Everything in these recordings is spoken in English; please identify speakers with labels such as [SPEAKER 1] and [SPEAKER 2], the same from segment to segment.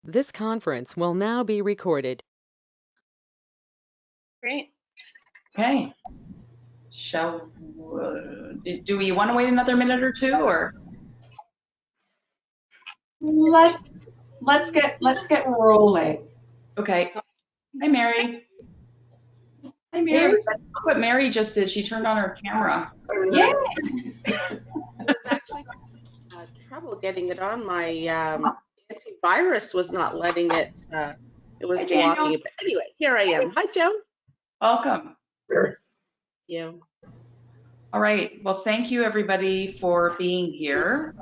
[SPEAKER 1] This conference will now be recorded.
[SPEAKER 2] Great.
[SPEAKER 3] Okay. Do we want to wait another minute or two, or?
[SPEAKER 4] Let's get rolling.
[SPEAKER 3] Okay. Hi, Mary.
[SPEAKER 4] Hi,
[SPEAKER 3] Hey,
[SPEAKER 4] Mary.
[SPEAKER 3] everybody. Look what Mary just did. She turned on her camera.
[SPEAKER 4] Yay!
[SPEAKER 2] I was actually trouble getting it on. My antivirus was not letting it. It was
[SPEAKER 3] Hi, Daniel.
[SPEAKER 2] blocking it. But anyway, here I am. Hi, Joe.
[SPEAKER 3] Welcome.
[SPEAKER 2] You.
[SPEAKER 3] All right. Well, thank you, everybody, for being here.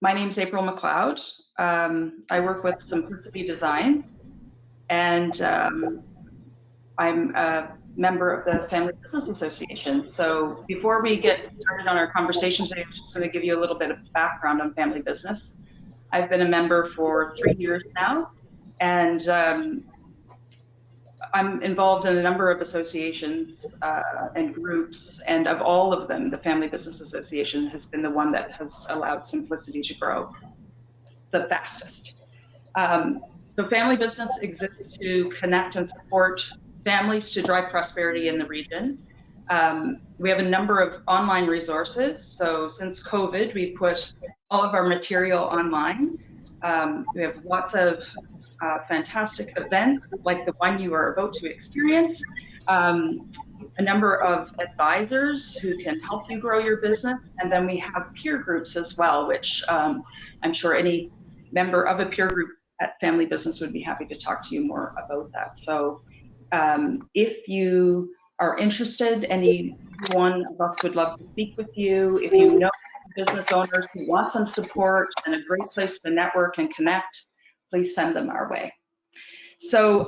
[SPEAKER 3] My name's April McLeod. I work with Simplicity Designs, and I'm a member of the Family Business Association. So before we get started on our conversation today, I'm just going to give you a little bit of background on family business. I've been a member for 3 years now, and I'm involved in a number of associations and groups, and of all of them, the Family Business Association has been the one that has allowed Simplicity to grow the fastest. So family business exists to connect and support families to drive prosperity in the region. We have a number of online resources. So since COVID, we put all of our material online. We have lots of fantastic events like the one you are about to experience. A number of advisors who can help you grow your business. And then we have peer groups as well, which I'm sure any member of a peer group at Family Business would be happy to talk to you more about that. So if you are interested, any one of us would love to speak with you. If you know business owners who want some support and a great place to network and connect, please send them our way. So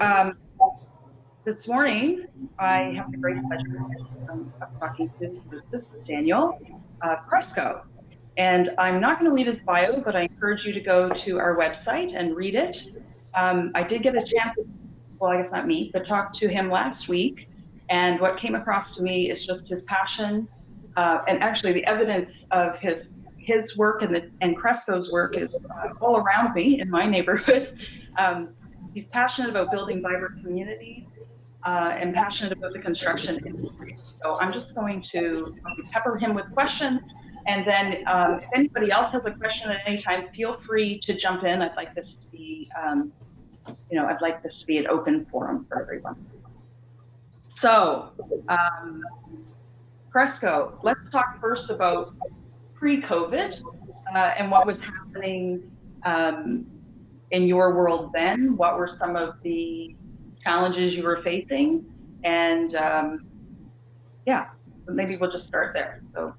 [SPEAKER 3] this morning, I have the great pleasure of talking to Daniel Kresko. And I'm not going to read his bio, but I encourage you to go to our website and read it. I did get a chance, well, I guess not me, but talk to him last week. And what came across to me is just his passion, and actually the evidence of his work and Kresko's work is all around me in my neighborhood. He's passionate about building vibrant communities and passionate about the construction industry. So I'm just going to pepper him with questions. And then if anybody else has a question at any time, feel free to jump in. I'd like this to be, I'd like this to be an open forum for everyone. So, Kresko, let's talk first about pre-COVID and what was happening in your world then. What were some of the challenges you were facing? And yeah, maybe we'll just start there. So.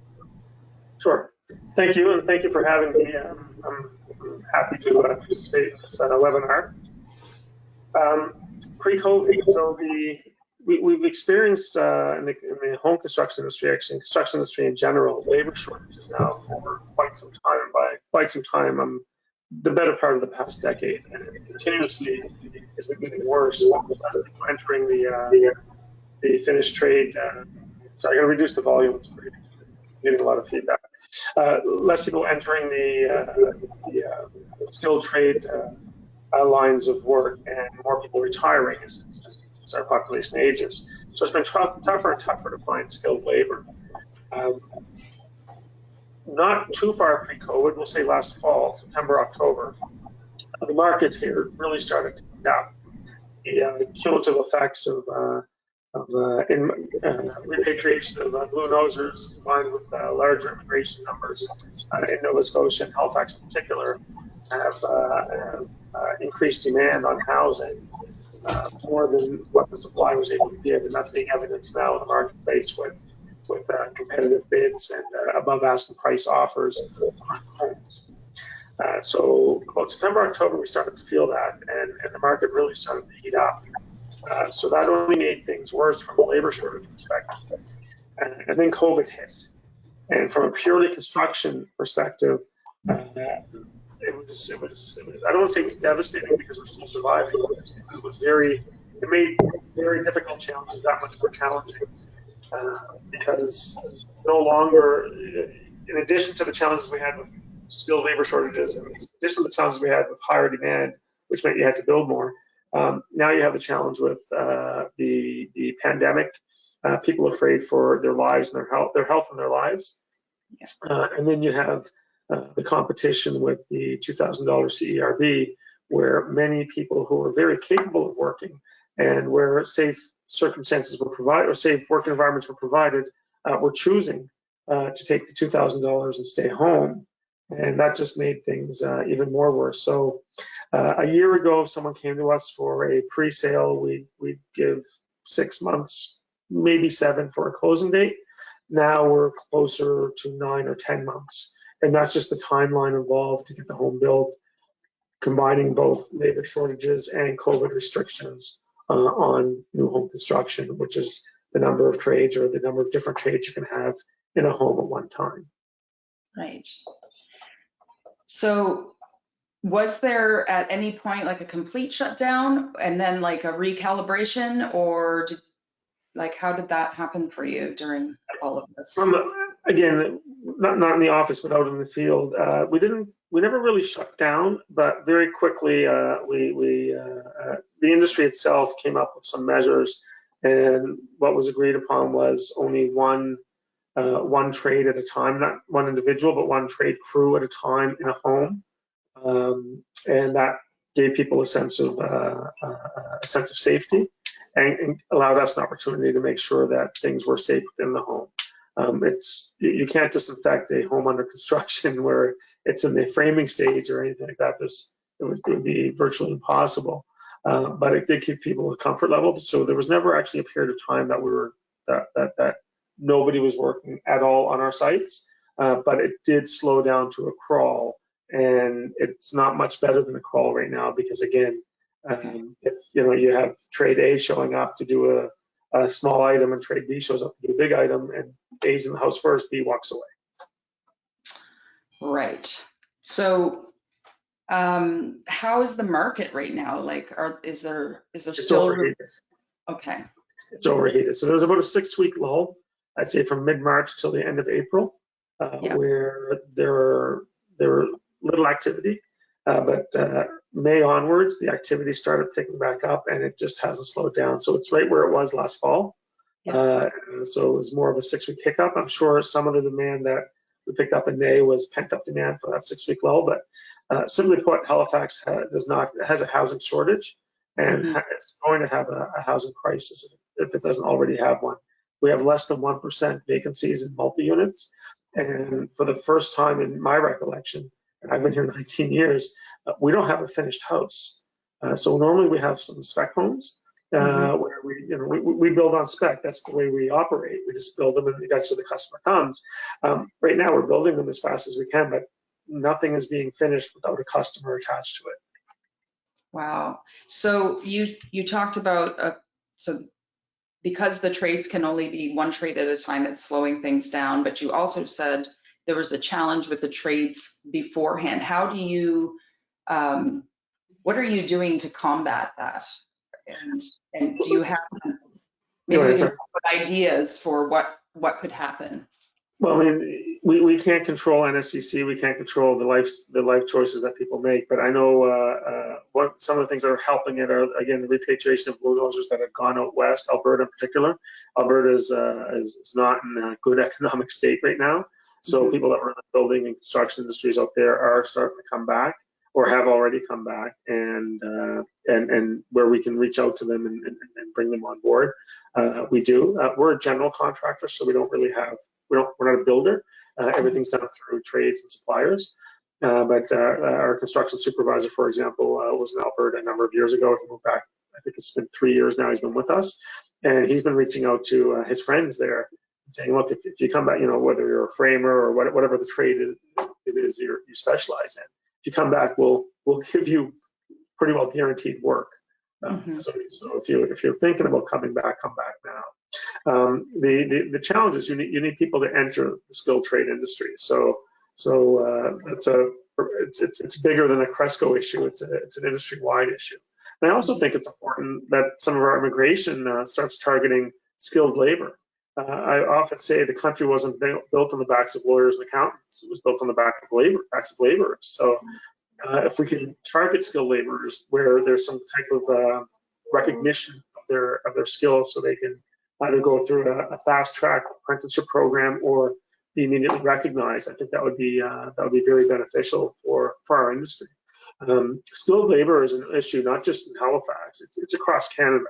[SPEAKER 5] Sure. Thank you, and thank you for having me. I'm happy to participate in this webinar. Pre-COVID, so we've experienced in the home construction industry, actually construction industry in general, labor shortages now for quite some time. By quite some time, the better part of the past decade, and it continuously has been getting worse. As people entering the finished trade. Sorry, I'm going to reduce the volume. It's getting a lot of feedback. Less people entering the skilled trade lines of work, and more people retiring as our population ages. So it's been tougher and tougher to find skilled labor. Not too far pre-COVID, we'll say last fall, September, October, the market here really started to pick up. The cumulative effects of repatriation of blue nosers combined with larger immigration numbers in Nova Scotia and Halifax in particular have increased demand on housing more than what the supply was able to give, and that's being evidenced now in the marketplace with competitive bids and above asking price offers on homes. So about September, October, we started to feel that, and the market really started to heat up. So that only made things worse from a labor shortage perspective. And then COVID hit. And from a purely construction perspective, it was I don't want to say it was devastating because we're still surviving. It made very difficult challenges that much more challenging because no longer, in addition to the challenges we had with skilled labor shortages, and in addition to the challenges we had with higher demand, which meant you had to build more. Now you have the challenge with the pandemic. People afraid for their lives and their health and their lives. And then you have the competition with the $2,000 CERB, where many people who are very capable of working and where safe circumstances were provided or safe work environments were provided, were choosing to take the $2,000 and stay home. And that just made things even more worse. So a year ago, if someone came to us for a pre-sale, we'd give 6 months, maybe 7 for a closing date. Now we're closer to 9 or 10 months. And that's just the timeline involved to get the home built, combining both labor shortages and COVID restrictions on new home construction, which is the number of trades or the number of different trades you can have in a home at one time.
[SPEAKER 3] Right. So was there at any point like a complete shutdown and then like a recalibration, or how did that happen for you during all of this?
[SPEAKER 5] Again, not in the office, but out in the field, we never really shut down, but very quickly the industry itself came up with some measures, and what was agreed upon was only one trade at a time, not one individual, but one trade crew at a time in a home, and that gave people a sense of safety, and allowed us an opportunity to make sure that things were safe within the home. You can't disinfect a home under construction where it's in the framing stage or anything like that. It would be virtually impossible. But it did give people a comfort level. So there was never actually a period of time that nobody was working at all on our sites. But it did slow down to a crawl, and it's not much better than a crawl right now because again, if you have trade A showing up to do a small item and trade B shows up to do a big item, and A's in the house first, B walks away.
[SPEAKER 3] Right. So how is the market right now? Like, is there
[SPEAKER 5] It's
[SPEAKER 3] still
[SPEAKER 5] overheated.
[SPEAKER 3] Okay.
[SPEAKER 5] It's overheated. So there's about a 6-week lull, I'd say from mid-March till the end of April, where there were little activity. But May onwards, the activity started picking back up, and it just hasn't slowed down. So it's right where it was last fall. So it was more of a 6-week hiccup. I'm sure some of the demand that we picked up in May was pent-up demand for that 6-week lull. But simply put, Halifax has a housing shortage, and it's going to have a housing crisis if it doesn't already have one. We have less than 1% vacancies in multi-units, and for the first time in my recollection, and I've been here 19 years, we don't have a finished house. So normally we have some spec homes where we build on spec. That's the way we operate. We just build them and eventually the customer comes. Right now we're building them as fast as we can, but nothing is being finished without a customer attached to it.
[SPEAKER 3] Wow. So you talked about, so because the trades can only be one trade at a time, it's slowing things down, but you also said there was a challenge with the trades beforehand. How do you, what are you doing to combat that? And do you have maybe ideas for what could happen?
[SPEAKER 5] Well, I mean, we can't control NSCC. We can't control the life choices that people make. But I know some of the things that are helping it are, again, the repatriation of bulldozers that have gone out west, Alberta in particular. Alberta is not in a good economic state right now. So people that were in the building and construction industries out there are starting to come back, or have already come back, and where we can reach out to them and bring them on board. We do. We're a general contractor, so we don't really have. We're not a builder. Everything's done through trades and suppliers. But our construction supervisor, for example, was in Alberta a number of years ago. He moved back. I think it's been 3 years now. He's been with us, and he's been reaching out to his friends there, saying, "Look, if you come back, whether you're a framer or whatever the trade it is you specialize in, if you come back, we'll give you pretty well guaranteed work." So if you're thinking about coming back, come back now. The challenge is you need people to enter the skilled trade industry. So it's bigger than a Cresco issue. It's an industry-wide issue. And I also think it's important that some of our immigration starts targeting skilled labor. I often say the country wasn't built on the backs of lawyers and accountants. It was built on the backs of laborers. So if we can target skilled laborers where there's some type of recognition of their skills, so they can either go through a fast track apprenticeship program or be immediately recognized, I think that would be very beneficial for our industry. Skilled labor is an issue not just in Halifax; it's across Canada.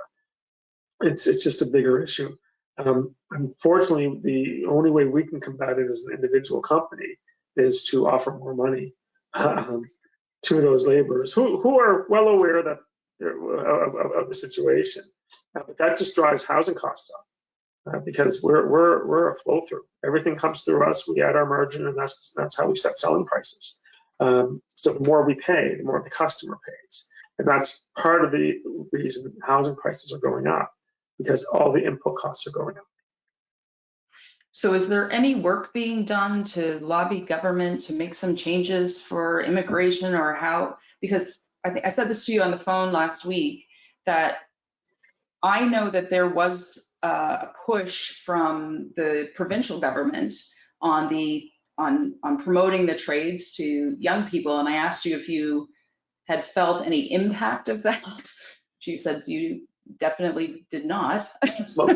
[SPEAKER 5] It's just a bigger issue. Unfortunately, the only way we can combat it as an individual company is to offer more money to those laborers who are well aware that of the situation. But that just drives housing costs up because we're a flow through. Everything comes through us. We add our margin, and that's how we set selling prices. So the more we pay, the more the customer pays, and that's part of the reason housing prices are going up, because all the input costs are going up.
[SPEAKER 3] So is there any work being done to lobby government to make some changes for immigration, or how? Because I think I said this to you on the phone last week, that I know that there was a push from the provincial government on promoting the trades to young people, and I asked you if you had felt any impact of that. You said you definitely did not.
[SPEAKER 5] Well,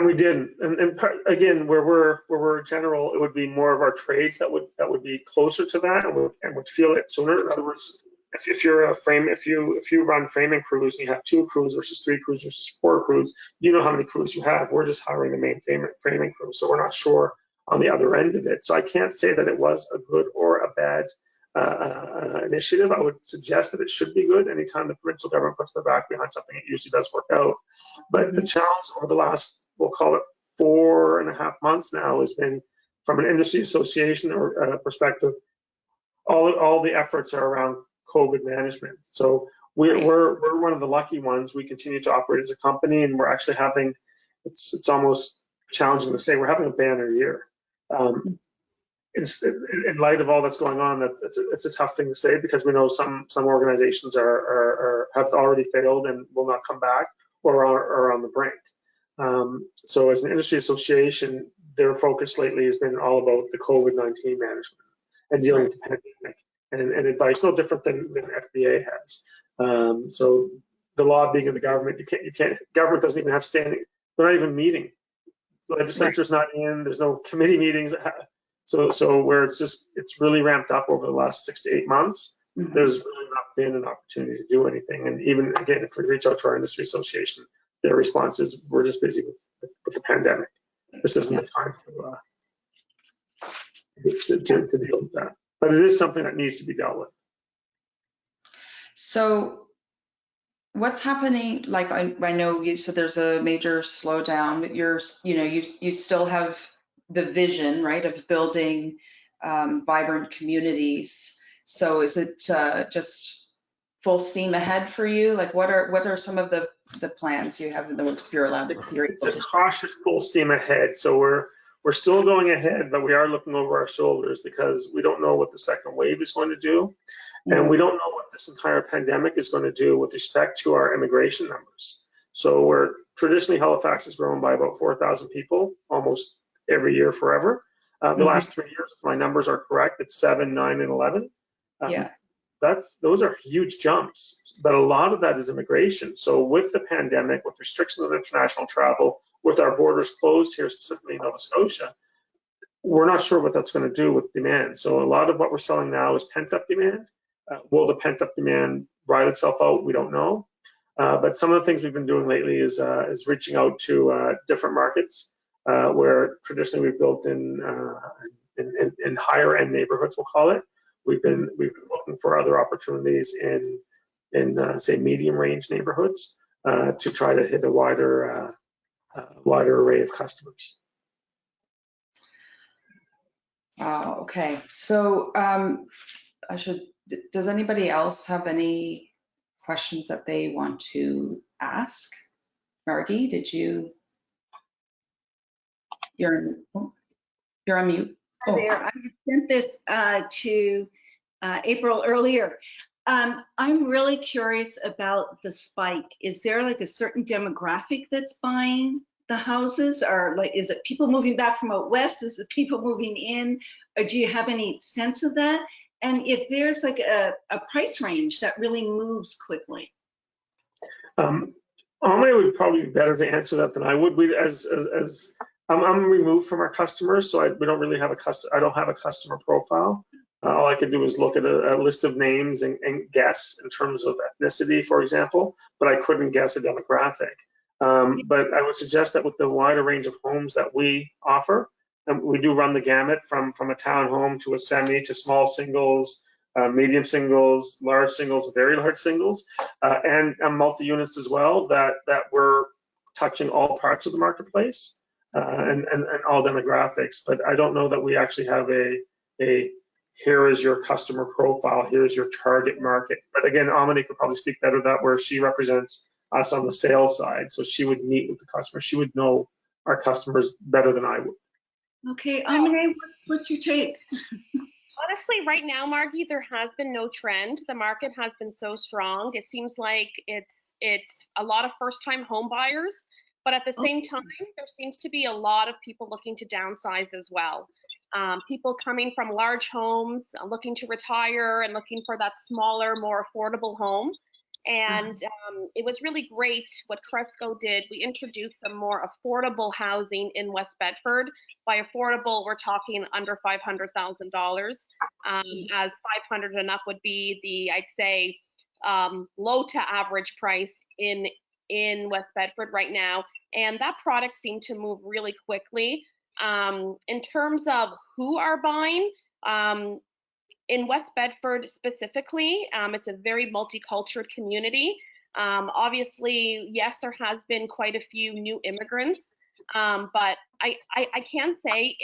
[SPEAKER 5] we didn't, and again, where we're general, it would be more of our trades that would be closer to that and would feel it sooner. In other words, if you run framing crews and you have 2 crews versus 3 crews versus 4 crews, you know how many crews you have. We're just hiring the main framing crew, so we're not sure on the other end of it. So I can't say that it was a good or a bad initiative. I would suggest that it should be good. Anytime the provincial government puts their back behind something, it usually does work out. But the challenge over the last, we'll call it 4.5 months now, has been from an industry association or perspective, all the efforts are around COVID management. So we're one of the lucky ones. We continue to operate as a company, and we're actually having, it's almost challenging to say, we're having a banner year. In light of all that's going on, it's a tough thing to say, because we know some organizations have already failed and will not come back, or are on the brink. So as an industry association, their focus lately has been all about the COVID-19 management and dealing with the pandemic, and advice no different than FBA has. So the lobbying of the government, you can't. Government doesn't even have standing. They're not even meeting. The legislature's not in. There's no committee meetings. So where it's really ramped up over the last 6 to 8 months. Mm-hmm. There's really not been an opportunity to do anything. And even again, if we reach out to our industry association, their response is, we're just busy with the pandemic. This isn't the time to deal with that. But it is something that needs to be dealt with.
[SPEAKER 3] So what's happening? Like I know you said there's a major slowdown, but you still have the vision, right, of building vibrant communities. So is it just full steam ahead for you? Like what are some of the plans you have in the works, if you're allowed to?
[SPEAKER 5] It's a cautious full steam ahead. So we're still going ahead, but we are looking over our shoulders, because we don't know what the second wave is going to do. And we don't know what this entire pandemic is going to do with respect to our immigration numbers. So where traditionally Halifax has grown by about 4,000 people almost every year forever. The last 3 years, if my numbers are correct, it's 7, 9, and 11. Those are huge jumps, but a lot of that is immigration. So with the pandemic, with restrictions on international travel, with our borders closed here, specifically in Nova Scotia, we're not sure what that's going to do with demand. So a lot of what we're selling now is pent-up demand. Will the pent-up demand ride itself out? We don't know. But some of the things we've been doing lately is reaching out to different markets where traditionally we've built in higher end neighborhoods, we'll call it. We've been looking for other opportunities in say medium range neighborhoods to try to hit a wider array of customers.
[SPEAKER 3] Okay, so does anybody else have any questions that they want to ask? Margie, you're on mute.
[SPEAKER 6] Hi there. I sent this to April earlier. I'm really curious about the spike. Is there like a certain demographic that's buying the houses are like, is it people moving back from out west? Is it people moving in? Or do you have any sense of that? And if there's like a price range that really moves quickly?
[SPEAKER 5] Amine would probably be better to answer that than I would. I'm removed from our customers, so we don't really have I don't have a customer profile. All I could do is look at a list of names and guess in terms of ethnicity, for example, but I couldn't guess a demographic. But I would suggest that with the wider range of homes that we offer, and we do run the gamut from a townhome to a semi to small singles, medium singles, large singles, very large singles, and multi-units as well, that we're touching all parts of the marketplace and all demographics. But I don't know that we actually have a here is your customer profile, here's your target market. But again, Amine could probably speak better to that, where she represents us on the sales side. So she would meet with the customer. She would know our customers better than I would.
[SPEAKER 6] Okay, Amine, what's your take?
[SPEAKER 7] Honestly, right now, Margie, there has been no trend. The market has been so strong. It seems like it's a lot of first-time home buyers, but at the same time, there seems to be a lot of people looking to downsize as well. People coming from large homes, looking to retire and looking for that smaller, more affordable home. And it was really great what Cresco did. We introduced some more affordable housing in West Bedford. By affordable, we're talking under $500,000, as 500 and up would be the, I'd say, low to average price in West Bedford right now. And that product seemed to move really quickly. In terms of who are buying, in West Bedford specifically, it's a very multicultural community. Obviously, yes, there has been quite a few new immigrants, but I can't say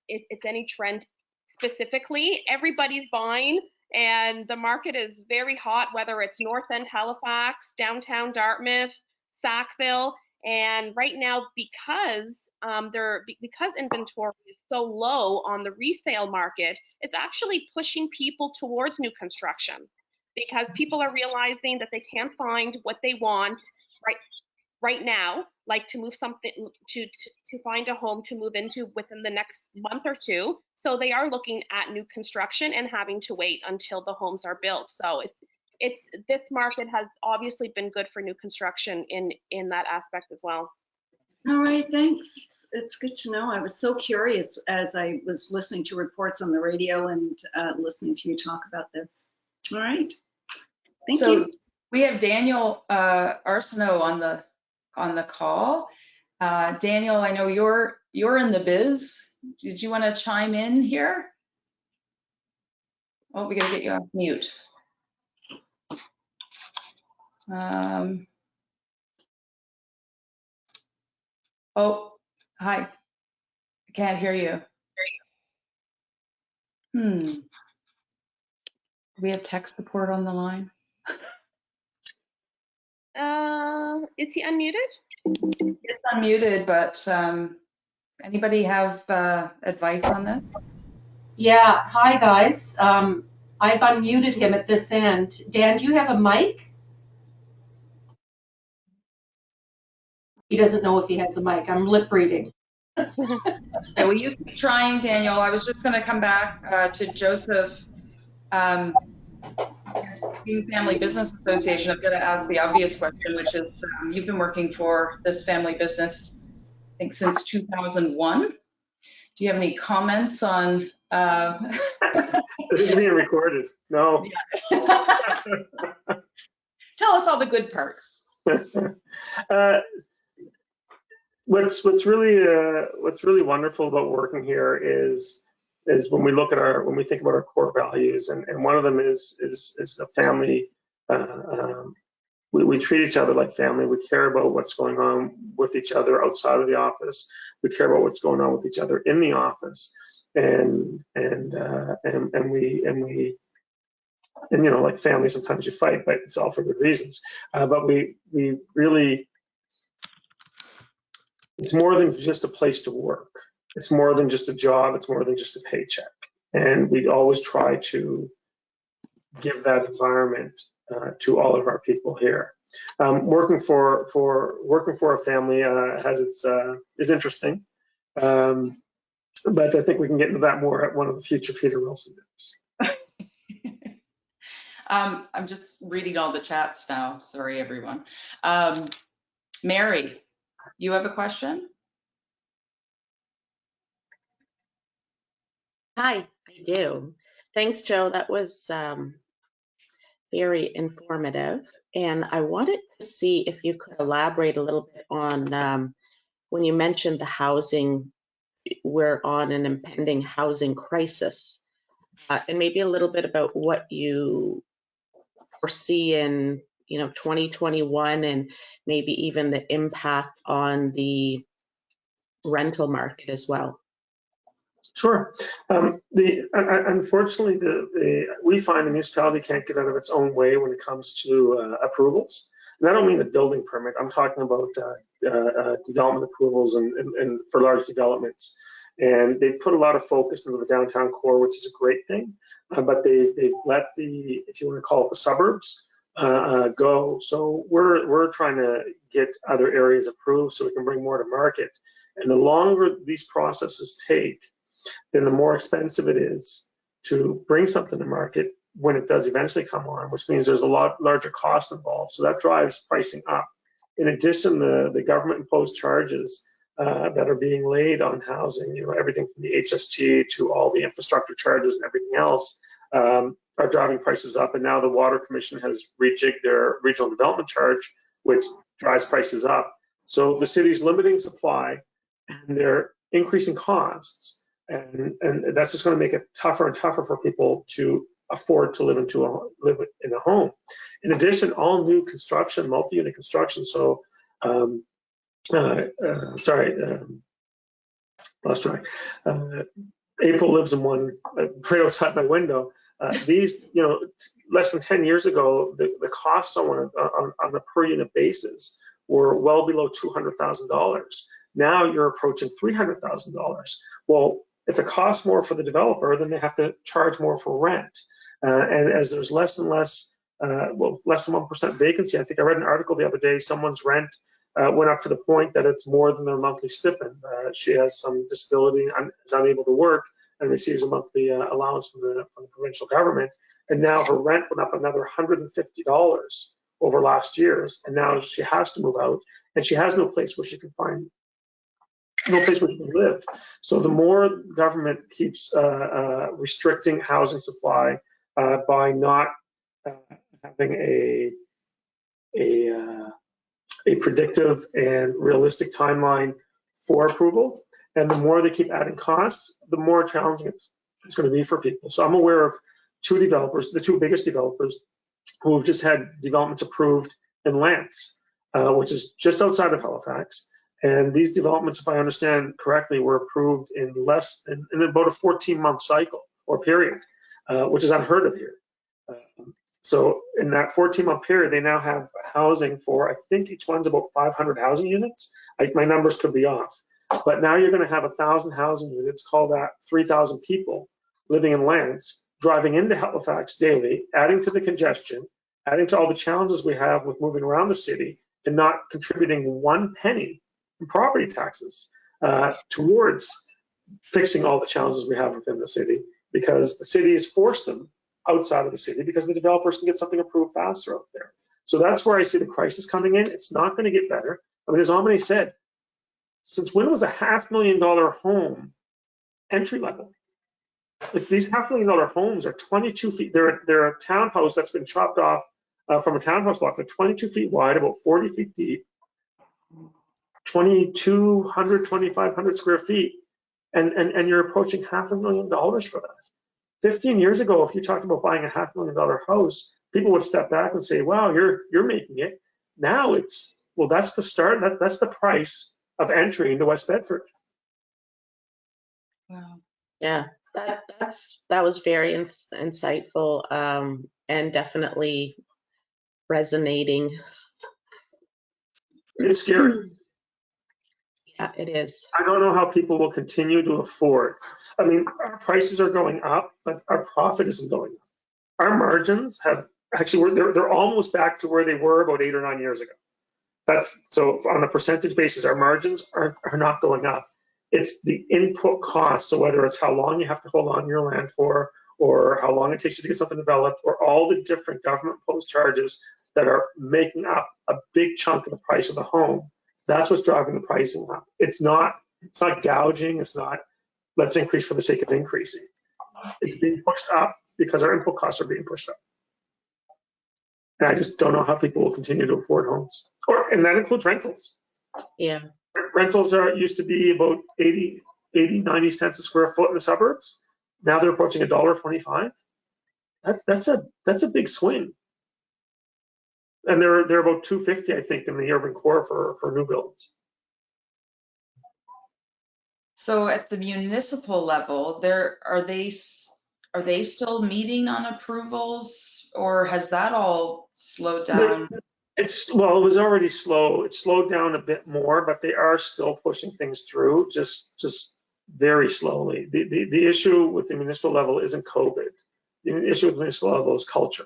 [SPEAKER 7] it's any trend specifically. Everybody's buying, and the market is very hot, whether it's North End Halifax, downtown Dartmouth, Sackville. And right now, because inventory is so low on the resale market, it's actually pushing people towards new construction, because people are realizing that they can't find what they want right now, like to move something to find a home to move into within the next month or two. So they are looking at new construction and having to wait until the homes are built. So this market has obviously been good for new construction in that aspect as well.
[SPEAKER 6] All right, thanks. It's good to know. I was so curious as I was listening to reports on the radio and listening to you talk about this. All right, thank you.
[SPEAKER 3] We have Daniel Arsenault on the call. Daniel, I know you're in the biz. Did you want to chime in here? Oh, we got to get you off mute. Oh, hi. I can't hear you. Do we have tech support on the line?
[SPEAKER 7] Is he unmuted?
[SPEAKER 3] It's unmuted, but anybody have advice on this?
[SPEAKER 8] Yeah, hi guys. I've unmuted him at this end. Dan, do you have a mic? He doesn't know if he has a mic. I'm lip reading.
[SPEAKER 3] Okay, well, you keep trying, Daniel. I was just going to come back to Joseph. Family Business Association, I've got to ask the obvious question, which is you've been working for this family business, I think, since 2001. Do you have any comments on?
[SPEAKER 5] This is being recorded. No.
[SPEAKER 3] Yeah. Tell us all the good parts.
[SPEAKER 5] What's really wonderful about working here is when we think about our core values, and one of them is the family. We treat each other like family. We care about what's going on with each other outside of the office. We care about what's going on with each other in the office, and you know, like family, sometimes you fight, but it's all for good reasons. But we really, it's more than just a place to work. It's more than just a job. It's more than just a paycheck. And we always try to give that environment to all of our people here. Working for a family has its is interesting, but I think we can get into that more at one of the future Peter Wilson dinners.
[SPEAKER 3] I'm just reading all the chats now. Sorry, everyone. Mary, you have a question?
[SPEAKER 2] Hi, I do. Thanks, Joe. That was very informative. And I wanted to see if you could elaborate a little bit on when you mentioned the housing, we're on an impending housing crisis, and maybe a little bit about what you foresee in 2021, and maybe even the impact on the rental market as well.
[SPEAKER 5] Sure. Unfortunately, we find the municipality can't get out of its own way when it comes to approvals. And I don't mean the building permit. I'm talking about development approvals and for large developments. And they put a lot of focus into the downtown core, which is a great thing. But they've let the, if you want to call it the suburbs, go. So we're trying to get other areas approved so we can bring more to market. And the longer these processes take, then the more expensive it is to bring something to market when it does eventually come on, which means there's a lot larger cost involved. So that drives pricing up. In addition, the government imposed charges that are being laid on housing, everything from the HST to all the infrastructure charges and everything else are driving prices up. And now the Water Commission has rejigged their regional development charge, which drives prices up. So the city's limiting supply and they're increasing costs. And that's just going to make it tougher and tougher for people to afford to live in a home. In addition, all new construction, multi-unit construction. So, lost track. April lives in one right outside my window. These, less than 10 years ago, the costs on a per unit basis were well below $200,000. Now you're approaching $300,000. Well, if it costs more for the developer, then they have to charge more for rent. And as there's less and less, less than 1% vacancy, I think I read an article the other day, someone's rent went up to the point that it's more than their monthly stipend. She has some disability and is unable to work and receives a monthly allowance from the provincial government. And now her rent went up another $150 over last year's. And now she has to move out and she has no place where she can find no place where you can live. So the more government keeps restricting housing supply by not having a predictive and realistic timeline for approval, and the more they keep adding costs, the more challenging it's going to be for people. So I'm aware of two developers, the two biggest developers, who have just had developments approved in Lance, which is just outside of Halifax. And these developments, if I understand correctly, were approved in about a 14-month cycle or period, which is unheard of here. So in that 14-month period, they now have housing for, I think each one's about 500 housing units. My numbers could be off. But now you're going to have 1,000 housing units, call that 3,000 people living in Lance, driving into Halifax daily, adding to the congestion, adding to all the challenges we have with moving around the city, and not contributing one penny in property taxes towards fixing all the challenges we have within the city, because the city has forced them outside of the city because the developers can get something approved faster out there. So that's where I see the crisis coming in. It's not going to get better. I mean, as Omni said, since when was a $500,000 home entry level? Like, these $500,000 homes are 22 feet. They're a townhouse that's been chopped off from a townhouse block. They're 22 feet wide, about 40 feet deep, 2,200, 2,500 square feet, and you're approaching $500,000 for that. 15 years ago, if you talked about buying a $500,000 house, people would step back and say, "Wow, you're making it." Now it's, well, that's the start. That's the price of entry into West Bedford.
[SPEAKER 3] Wow.
[SPEAKER 2] Yeah, that was very insightful and definitely resonating.
[SPEAKER 5] It's scary.
[SPEAKER 2] Yeah, it is.
[SPEAKER 5] I don't know how people will continue to afford. I mean, our prices are going up, but our profit isn't going up. Our margins have actually they're almost back to where they were about 8 or 9 years ago. So on a percentage basis, our margins are not going up. It's the input cost. So whether it's how long you have to hold on to your land for, or how long it takes you to get something developed, or all the different government imposed charges that are making up a big chunk of the price of the home, that's what's driving the pricing up. It's not gouging. It's not let's increase for the sake of increasing. It's being pushed up because our input costs are being pushed up. And I just don't know how people will continue to afford homes. And that includes rentals.
[SPEAKER 2] Yeah.
[SPEAKER 5] Rentals used to be about 80, 90 cents a square foot in the suburbs. Now they're approaching $1.25. That's a big swing. And they're about $2.50, I think, in the urban core for new builds.
[SPEAKER 3] So at the municipal level, are they still meeting on approvals, or has that all slowed down?
[SPEAKER 5] It was already slow. It slowed down a bit more, but they are still pushing things through, just very slowly. The issue with the municipal level isn't COVID. The issue with the municipal level is culture.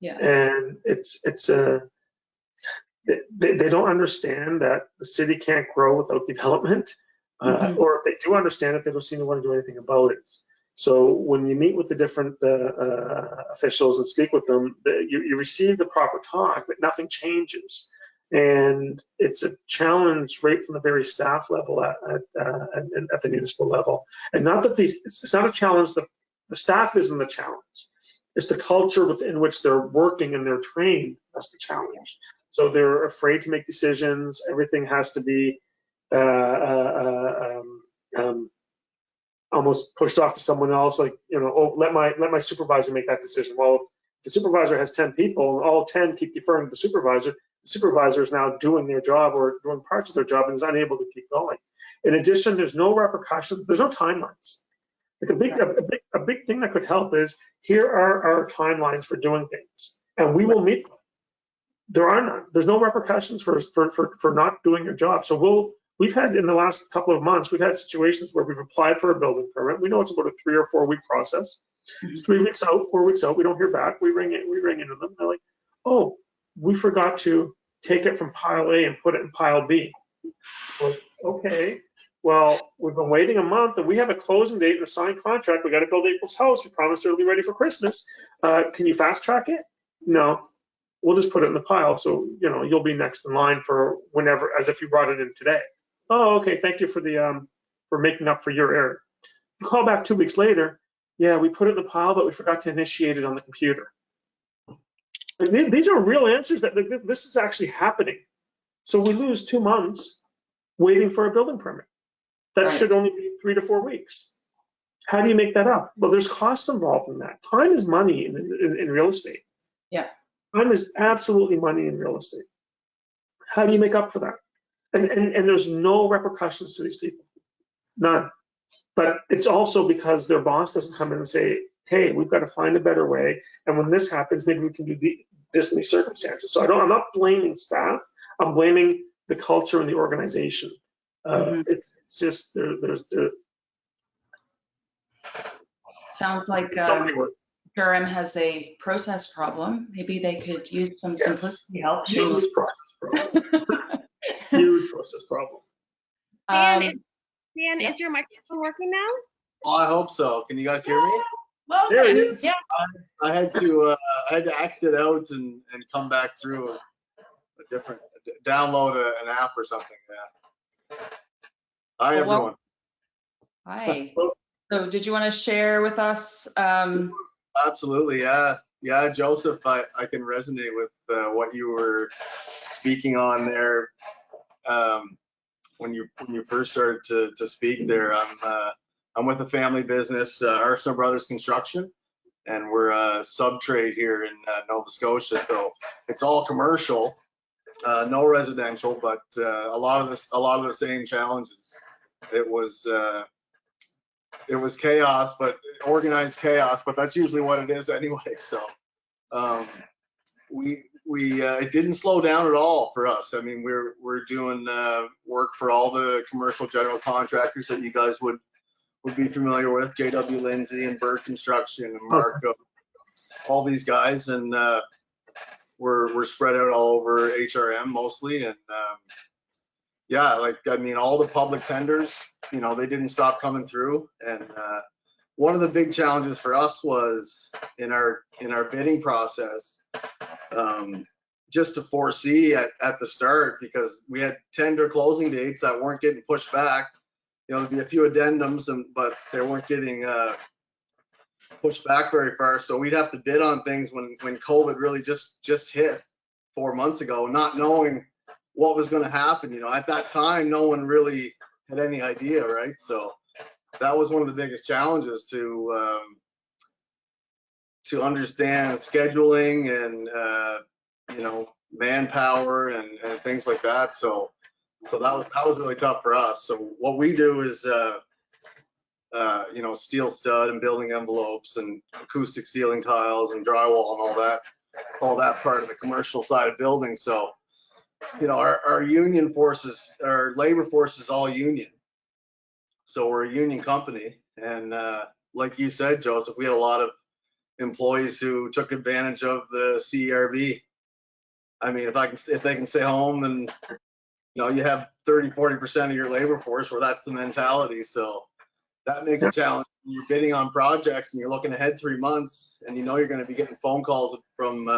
[SPEAKER 3] Yeah.
[SPEAKER 5] And they don't understand that the city can't grow without development, or if they do understand it, they don't seem to want to do anything about it. So when you meet with the different officials and speak with them, you receive the proper talk, but nothing changes. And it's a challenge right from the very staff level at the municipal level. And not that it's not a challenge, the staff isn't the challenge. It's the culture within which they're working and they're trained that's the challenge. So they're afraid to make decisions. Everything has to be almost pushed off to someone else, like, let my supervisor make that decision. Well, if the supervisor has 10 people and all 10 keep deferring to the supervisor is now doing their job or doing parts of their job and is unable to keep going. In addition, there's no repercussions, there's no timelines. Like a big thing that could help is, here are our timelines for doing things, and we will meet them. There are none. There's no repercussions for not doing your job. So we've had, in the last couple of months, we've had situations where we've applied for a building permit. We know it's about a 3 or 4 week process. It's 3 weeks out, 4 weeks out. We don't hear back. We ring into them. They're like, oh, we forgot to take it from pile A and put it in pile B. Well, okay. Well, we've been waiting a month and we have a closing date and a signed contract. We got to build April's house. We promised it'll be ready for Christmas. Can you fast track it? No. We'll just put it in the pile. So, you'll be next in line for whenever, as if you brought it in today. Oh, okay. Thank you for making up for your error. You call back 2 weeks later. Yeah, we put it in the pile, but we forgot to initiate it on the computer. These are real answers that this is actually happening. So we lose 2 months waiting for a building permit. That should only be 3 to 4 weeks. How do you make that up? Well, there's costs involved in that. Time is money in real estate.
[SPEAKER 3] Yeah.
[SPEAKER 5] Time is absolutely money in real estate. How do you make up for that? And there's no repercussions to these people. None. But it's also because their boss doesn't come in and say, hey, we've got to find a better way. And when this happens, maybe we can do this in these circumstances. So I'm not blaming staff. I'm blaming the culture and the organization. It's just there's
[SPEAKER 3] sounds like Durham has a process problem. Maybe they could use some simplicity help.
[SPEAKER 5] Huge process problem. Huge process problem.
[SPEAKER 7] Dan, is your microphone working now?
[SPEAKER 9] Oh, I hope so. Can you guys hear me?
[SPEAKER 4] Well,
[SPEAKER 5] There it is.
[SPEAKER 4] yeah.
[SPEAKER 9] I had to exit out and come back through download an app or something. Yeah. Hi, everyone.
[SPEAKER 3] Hi. So did you want to share with us?
[SPEAKER 9] Absolutely. Yeah, Joseph, I can resonate with what you were speaking on there. When you first started to speak there, I'm with a family business, Arsenault Brothers Construction, and we're a sub-trade here in Nova Scotia. So it's all commercial, no residential, but a lot of the same challenges. It was chaos, but organized chaos, but that's usually what it is anyway. So it didn't slow down at all for us. I mean, we're doing work for all the commercial general contractors that you guys would be familiar with, JW Lindsay and Bird Construction and Marco. all these guys, and we're spread out all over HRM mostly. And yeah, like, I mean, all the public tenders, you know, they didn't stop coming through. And one of the big challenges for us was in our bidding process, just to foresee at the start, because we had tender closing dates that weren't getting pushed back. You know, there'd be a few addendums, but they weren't getting pushed back very far. So we'd have to bid on things when COVID really just hit 4 months ago, not knowing what was going to happen. You know, at that time, no one really had any idea, right? So that was one of the biggest challenges to understand scheduling and you know, manpower and things like that. So that was really tough for us. So what we do is you know, steel stud and building envelopes and acoustic ceiling tiles and drywall and all that part of the commercial side of building. So, you know, our union forces, our labor force is all union. So we're a union company. And like you said, Joseph, we had a lot of employees who took advantage of the CERB. I mean, if they can stay home, and you know, you have 30-40% of your labor force where that's the mentality. So that makes a challenge when you're bidding on projects and you're looking ahead 3 months, and you know you're going to be getting phone calls from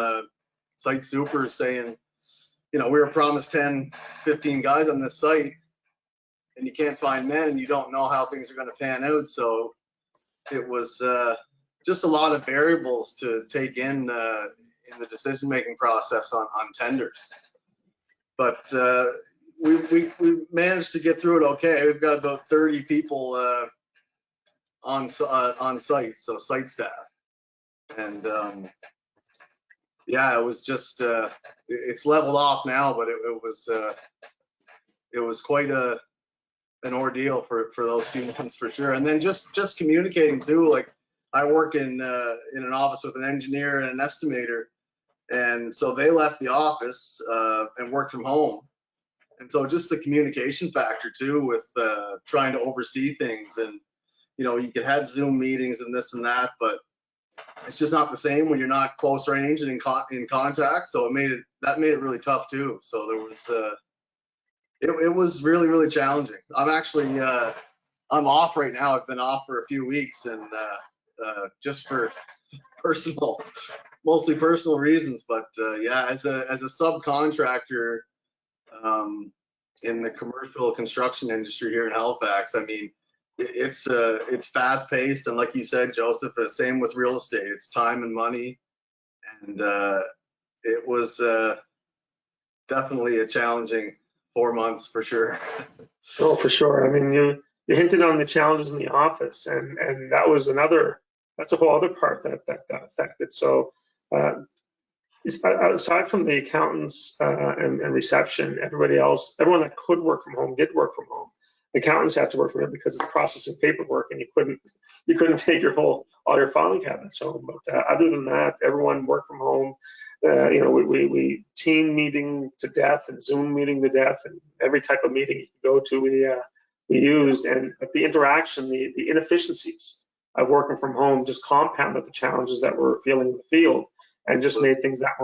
[SPEAKER 9] site supers saying, you know, we were promised 10, 15 guys on this site, and you can't find men, and you don't know how things are going to pan out. So it was just a lot of variables to take in the decision-making process on tenders. But we managed to get through it okay. We've got about 30 people on site, so site staff. And yeah, it was just it's leveled off now, but it was quite an ordeal for those few months for sure. And then just communicating too. Like, I work in an office with an engineer and an estimator, and so they left the office and worked from home. And so just the communication factor too, with trying to oversee things. And you know, you could have Zoom meetings and this and that, but it's just not the same when you're not close range and in contact. So it made it really tough too. So there was it was really, really challenging. I'm actually I'm off right now. I've been off for a few weeks, and just for mostly personal reasons. But yeah, as a subcontractor in the commercial construction industry here in Halifax, I mean, it's fast paced, and like you said, Joseph, the same with real estate. It's time and money, and it was definitely a challenging 4 months for sure.
[SPEAKER 5] Oh, for sure. I mean, you hinted on the challenges in the office, and that's a whole other part that got affected. So aside from the accountants and reception, everyone that could work from home did work from home. Accountants had to work from home because of processing paperwork, and you couldn't take all your filing cabinets home. But other than that, everyone worked from home. You know, we team meeting to death and Zoom meeting to death, and every type of meeting you could go to, we used. And the interaction, the inefficiencies of working from home just compounded the challenges that we're feeling in the field, and just made things that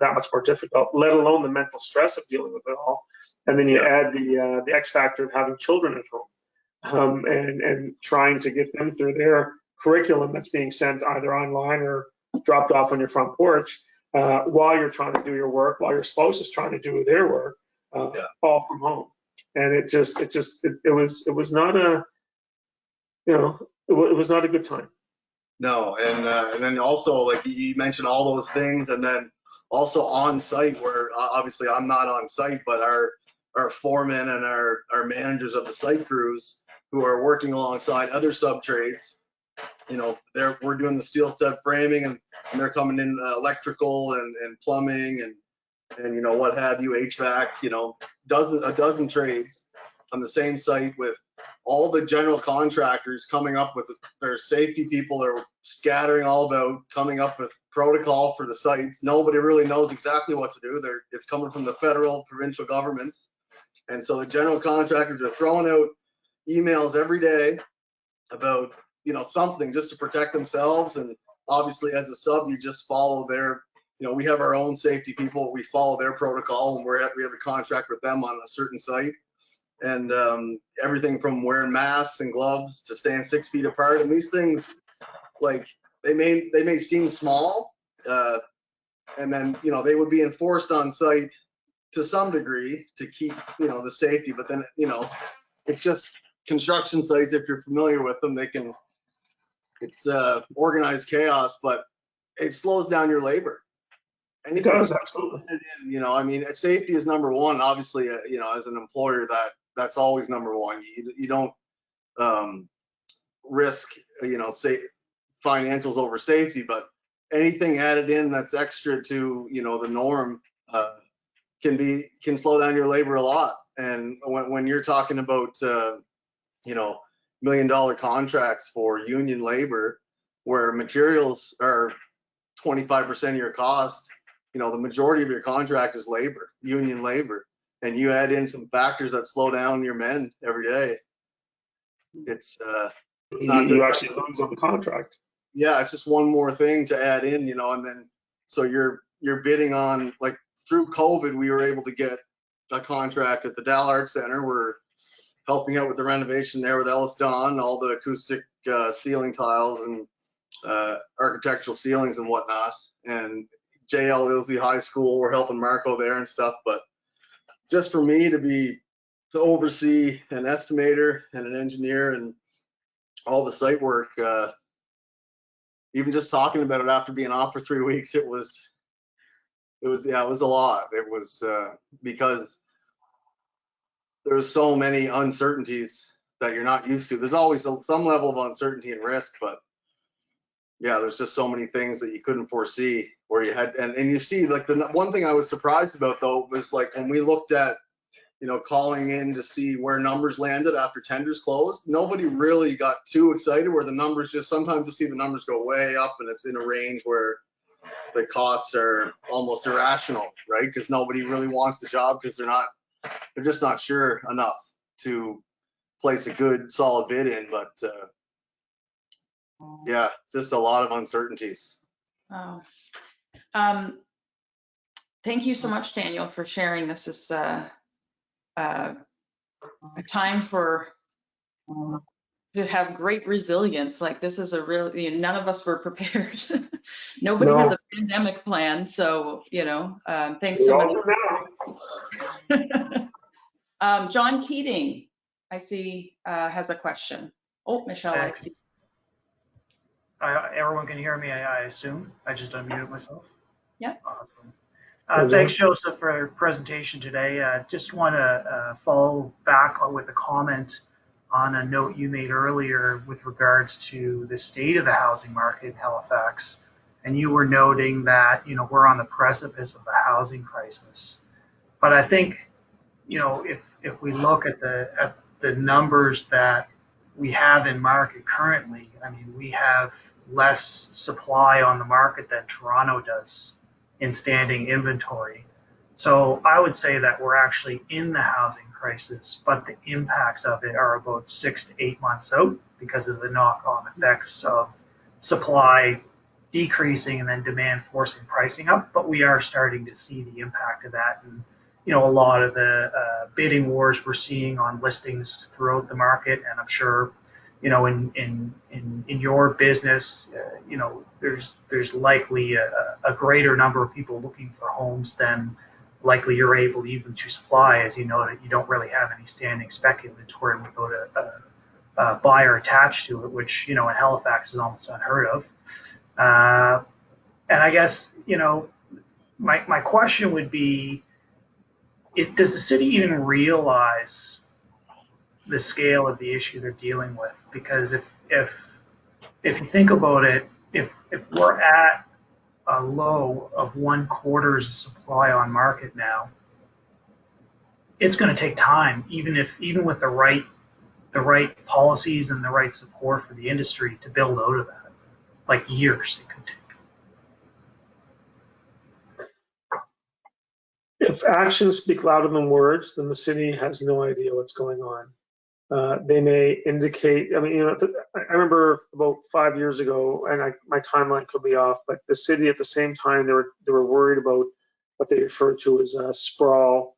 [SPEAKER 5] much more difficult, let alone the mental stress of dealing with it all. And then you add the X factor of having children at home, and trying to get them through their curriculum that's being sent either online or dropped off on your front porch, while you're trying to do your work, while your spouse is trying to do their work, all from home. And it was not a, you know, it was not a good time.
[SPEAKER 9] No, and then also, like you mentioned all those things, and then also on site, where obviously I'm not on site, but our foremen and our managers of the site crews who are working alongside other sub trades, you know, we're doing the steel stud framing, and they're coming in electrical and plumbing and you know, what have you, HVAC, you know, a dozen trades on the same site, with all the general contractors coming up with their safety people. Are scattering all about, coming up with protocol for the sites. Nobody really knows exactly what to do. It's coming from the federal, provincial governments. And so the general contractors are throwing out emails every day about, you know, something just to protect themselves and obviously as a sub, you just follow their, we have our own safety people. We follow their protocol, and we have a contract with them on a certain site. And everything from wearing masks and gloves to staying 6 feet apart. And these things, like, they may seem small, and then, they would be enforced on site to some degree to keep, the safety. But then, it's just construction sites. If you're familiar with them, it's organized chaos, but it slows down your labor.
[SPEAKER 5] It does, absolutely.
[SPEAKER 9] Safety is number one. Obviously, as an employer, that's always number one. You don't risk, say financials over safety, but anything added in that's extra to, the norm can slow down your labor a lot. And when you're talking about, $1 million contracts for union labor, where materials are 25% of your cost, the majority of your contract is labor, union labor, and you add in some factors that slow down your men every day. It's not
[SPEAKER 5] you actually lose on the contract.
[SPEAKER 9] Yeah, it's just one more thing to add in, and then so you're bidding on, like, through COVID, we were able to get a contract at the Dal Art Center. We're helping out with the renovation there with Ellis Don, all the acoustic ceiling tiles and architectural ceilings and whatnot. And JL Ilsey High School, we're helping Marco there and stuff. But just for me to oversee an estimator and an engineer and all the site work, even just talking about it after being off for 3 weeks, it was a lot. It was because there's so many uncertainties that you're not used to. There's always some level of uncertainty and risk, but yeah, there's just so many things that you couldn't foresee where you had, and you see, like, the one thing I was surprised about though was, like, when we looked at, calling in to see where numbers landed after tenders closed, nobody really got too excited, where the numbers just, sometimes you see the numbers go way up and it's in a range where the costs are almost irrational, right? Because nobody really wants the job because they're just not sure enough to place a good solid bid in. But yeah, just a lot of uncertainties.
[SPEAKER 3] Wow. Thank you so much, Daniel, for sharing. This is a time to have great resilience. Like, this is a real, none of us were prepared. Nobody has a pandemic plan. So, thanks so much. John Keating, I see, has a question. Oh, Michelle.
[SPEAKER 10] Thanks. Everyone can hear me, I assume. I just unmuted myself.
[SPEAKER 3] Yeah.
[SPEAKER 10] Awesome. Thanks, Joseph, for your presentation today. Just want to follow back with a comment on a note you made earlier with regards to the state of the housing market in Halifax. And you were noting that, we're on the precipice of a housing crisis. But I think, if we look at the numbers that we have in market currently, I mean, we have less supply on the market than Toronto does in standing inventory. So I would say that we're actually in the housing crisis, but the impacts of it are about 6 to 8 months out because of the knock-on effects of supply decreasing and then demand forcing pricing up. But we are starting to see the impact of that. And, a lot of the bidding wars we're seeing on listings throughout the market, and I'm sure, in your business, there's likely a greater number of people looking for homes than likely you're able even to supply, as you know that you don't really have any standing spec inventory without a buyer attached to it, which, in Halifax is almost unheard of. And I guess, my question would be, does the city even realize the scale of the issue they're dealing with? Because if you think about it, if we're at a low of 1/4 of supply on market now, it's going to take time, even with the right policies and the right support for the industry to build out of that, like years it could take.
[SPEAKER 5] If actions speak louder than words, then the city has no idea what's going on. They may indicate, I mean, I remember about 5 years ago, and my timeline could be off, but the city at the same time, they were worried about what they referred to as sprawl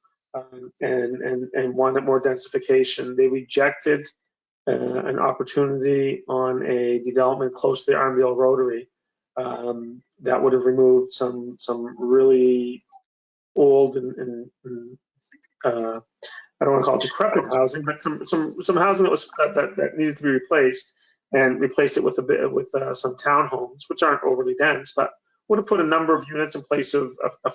[SPEAKER 5] and wanted more densification. They rejected an opportunity on a development close to the Armdale Rotary that would have removed some really old and I don't want to call it decrepit housing, but some housing that needed to be replaced, and replaced it with some townhomes, which aren't overly dense, but would have put a number of units in place of a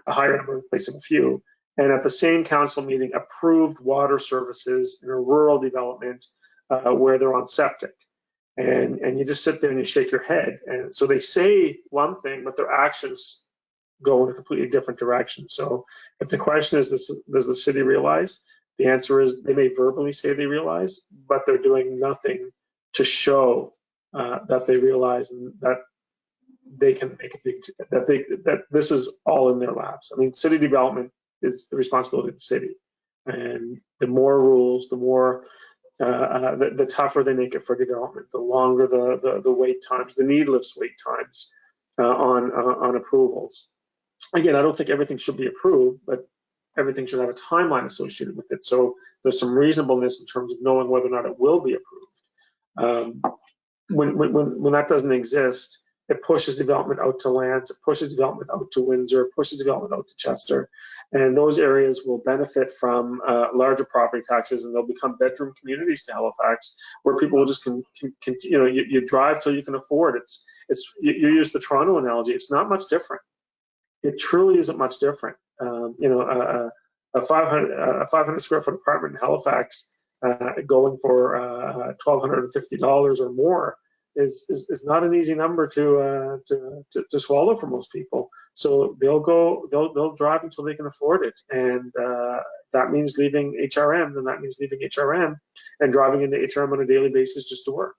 [SPEAKER 5] higher number in place of a few. And at the same council meeting, approved water services in a rural development where they're on septic. And you just sit there and you shake your head. And so they say one thing, but their actions go in a completely different direction. So if the question is, does the city realize? The answer is they may verbally say they realize, but they're doing nothing to show that they realize and that they can make a big, that this is all in their laps. I mean, city development is the responsibility of the city. And the more rules, the more, the tougher they make it for development, the longer the wait times, the needless wait times on approvals. Again, I don't think everything should be approved, but everything should have a timeline associated with it. So there's some reasonableness in terms of knowing whether or not it will be approved. When that doesn't exist, it pushes development out to Lance, it pushes development out to Windsor, it pushes development out to Chester. And those areas will benefit from larger property taxes, and they'll become bedroom communities to Halifax, where people will just you drive till you can afford. You use the Toronto analogy, it's not much different. It truly isn't much different. A 500 square foot apartment in Halifax going for $1,250 or more is not an easy number to swallow for most people. So they'll drive until they can afford it, and that means leaving HRM, and that means leaving HRM and driving into HRM on a daily basis just to work.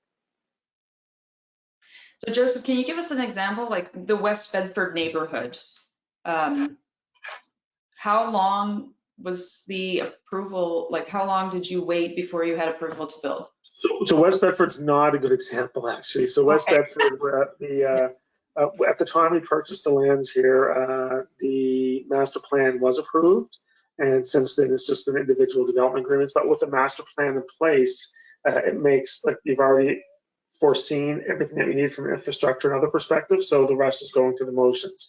[SPEAKER 3] So Joseph, can you give us an example, like the West Bedford neighborhood? How long was the approval, like how long did you wait before you had approval to build?
[SPEAKER 5] So West Bedford's not a good example, actually. So West Bedford, at the time we purchased the lands here, the master plan was approved, and since then it's just been individual development agreements. But with the master plan in place, it makes, like, you've already foreseen everything that we need from an infrastructure and other perspectives, so the rest is going through the motions.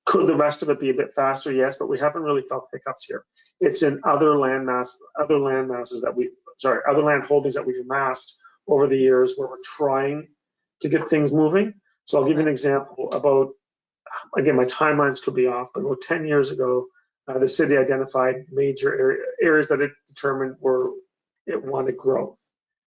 [SPEAKER 5] Could the rest of it be a bit faster? Yes, but we haven't really felt hiccups here. It's in other land holdings that we've amassed over the years where we're trying to get things moving. So I'll give you an example about, again, my timelines could be off, but about 10 years ago, the city identified major areas that it determined it wanted growth.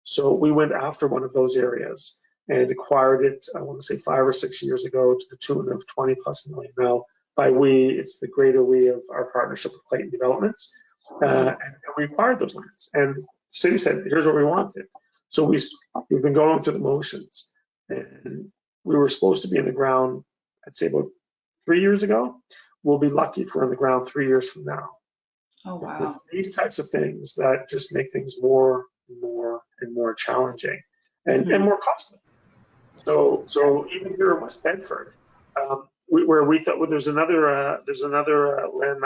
[SPEAKER 5] So we went after one of those areas and acquired it, I want to say 5 or 6 years ago, to the tune of 20+ million. Now, by we, it's the greater we of our partnership with Clayton Developments. And we acquired those lands. And the city said, here's what we wanted. So we've been going through the motions. And we were supposed to be in the ground, I'd say about 3 years ago. We'll be lucky if we're in the ground 3 years from now.
[SPEAKER 3] Oh, wow.
[SPEAKER 5] It's these types of things that just make things more and more challenging and more costly. So even here in West Bedford, where we thought, well, there's another land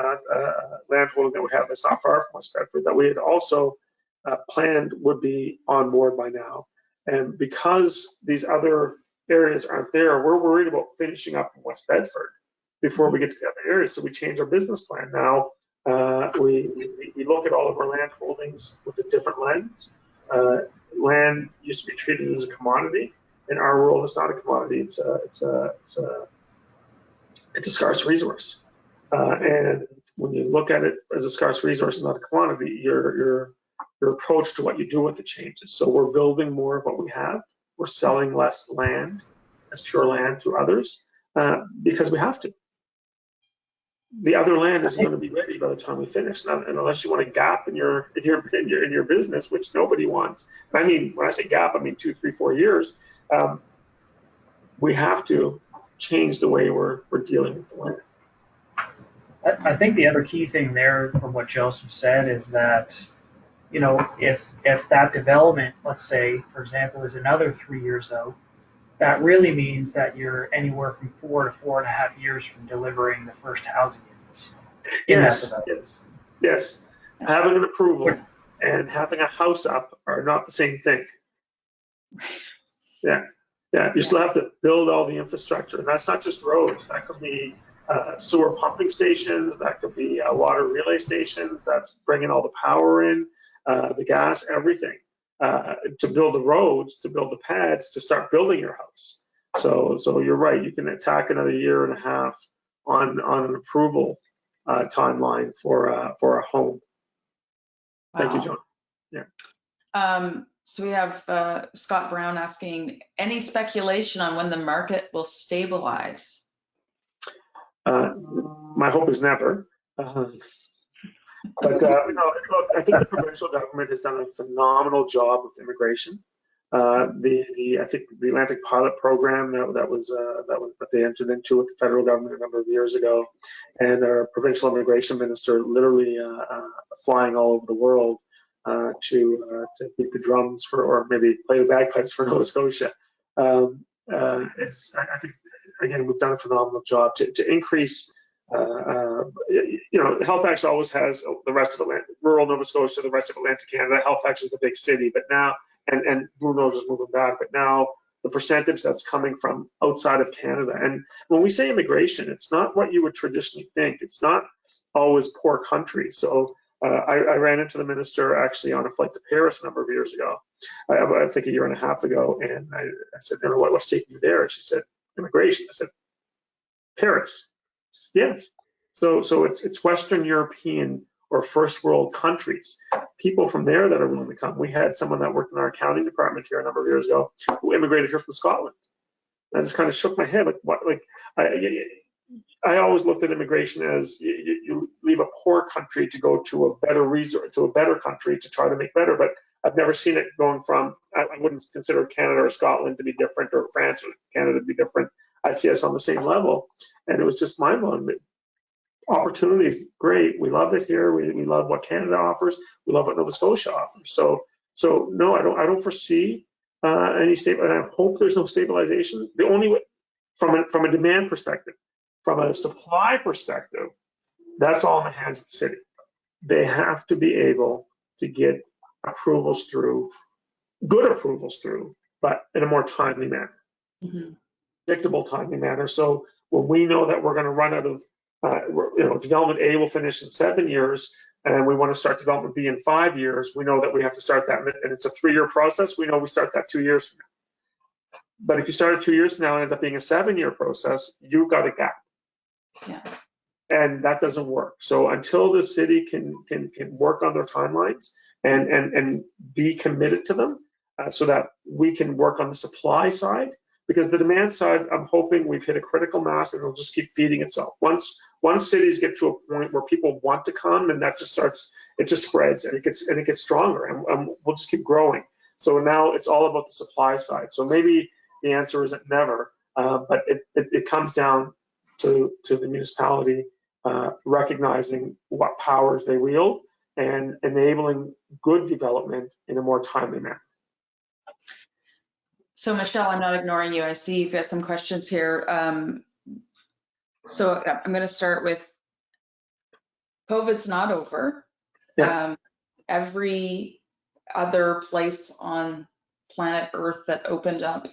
[SPEAKER 5] holding that we have that's not far from West Bedford that we had also planned would be on board by now. And because these other areas aren't there, we're worried about finishing up in West Bedford before we get to the other areas. So we change our business plan now. We look at all of our land holdings with a different lens. Land used to be treated as a commodity. In our world, it's not a commodity. It's a scarce resource. And when you look at it as a scarce resource, not a commodity, your approach to what you do with it changes. So we're building more of what we have. We're selling less land as pure land to others because we have to. The other land is going to be ready by the time we finish, and unless you want a gap in your business, which nobody wants. I mean, when I say gap, I mean 2, 3, 4 years. We have to change the way we're dealing with the land.
[SPEAKER 10] I think the other key thing there from what Joseph said is that you know, if that development, let's say, for example, is another 3 years out, that really means that you're anywhere from 4 to 4.5 years from delivering the first housing units in that development.
[SPEAKER 5] Yes. Having an approval and having a house up are not the same thing. Yeah. You still have to build all the infrastructure, and that's not just roads. That could be sewer pumping stations. That could be water relay stations. That's bringing all the power in, the gas, everything. To build the roads, to build the pads, to start building your house. So you're right. You can attack another 1.5 years on an approval timeline for a home. Thank you, John. Yeah.
[SPEAKER 3] So we have Scott Brown asking, any speculation on when the market will stabilize?
[SPEAKER 5] My hope is never. But look, I think the provincial government has done a phenomenal job with immigration. I think the Atlantic Pilot Program that was what they entered into with the federal government a number of years ago, and our provincial immigration minister literally flying all over the world to beat the drums for, or maybe play the bagpipes for Nova Scotia. I think again we've done a phenomenal job to increase. Halifax always has the rest of rural Nova Scotia, the rest of Atlantic Canada. Halifax is the big city, but now, and Blue Nose is moving back, but now the percentage that's coming from outside of Canada. And when we say immigration, it's not what you would traditionally think. It's not always poor countries. So I ran into the minister actually on a flight to Paris a number of years ago, I think 1.5 years ago, and I said, what's taking you there? And she said, immigration. I said, Paris. Yes. So it's Western European or first world countries, people from there that are willing to come. We had someone that worked in our accounting department here a number of years ago who immigrated here from Scotland. I just kind of shook my head, I always looked at immigration as you leave a poor country to go to a better resort, to a better country to try to make better. But I've never seen it going from, I wouldn't consider Canada or Scotland to be different, or France or Canada to be different. I'd see us on the same level. And it was just mind-blowing. Opportunities, great. We love it here. We love what Canada offers. We love what Nova Scotia offers. So no, I don't foresee any stable. I hope there's no stabilization. The only way, from a demand perspective, from a supply perspective, that's all in the hands of the city. They have to be able to get approvals through, good approvals through, but in a more timely manner, predictable timely manner. So when we know that we're going to run out of, development A will finish in 7 years, and we want to start development B in 5 years, we know that we have to start that, and it's a 3-year process. We know we start that 2 years from now. But if you start it 2 years from now and it ends up being a 7-year process, you've got a gap.
[SPEAKER 3] Yeah.
[SPEAKER 5] And that doesn't work. So until the city can work on their timelines and be committed to them, so that we can work on the supply side, because the demand side, I'm hoping we've hit a critical mass and it'll just keep feeding itself. Once cities get to a point where people want to come, and that just starts, it just spreads and it gets stronger, and we'll just keep growing. So now it's all about the supply side. So maybe the answer isn't never, but it comes down to the municipality recognizing what powers they wield and enabling good development in a more timely manner.
[SPEAKER 3] So Michelle, I'm not ignoring you. I see you've got some questions here. So I'm going to start with, COVID's not over.
[SPEAKER 5] Yeah.
[SPEAKER 3] Every other place on planet Earth that opened up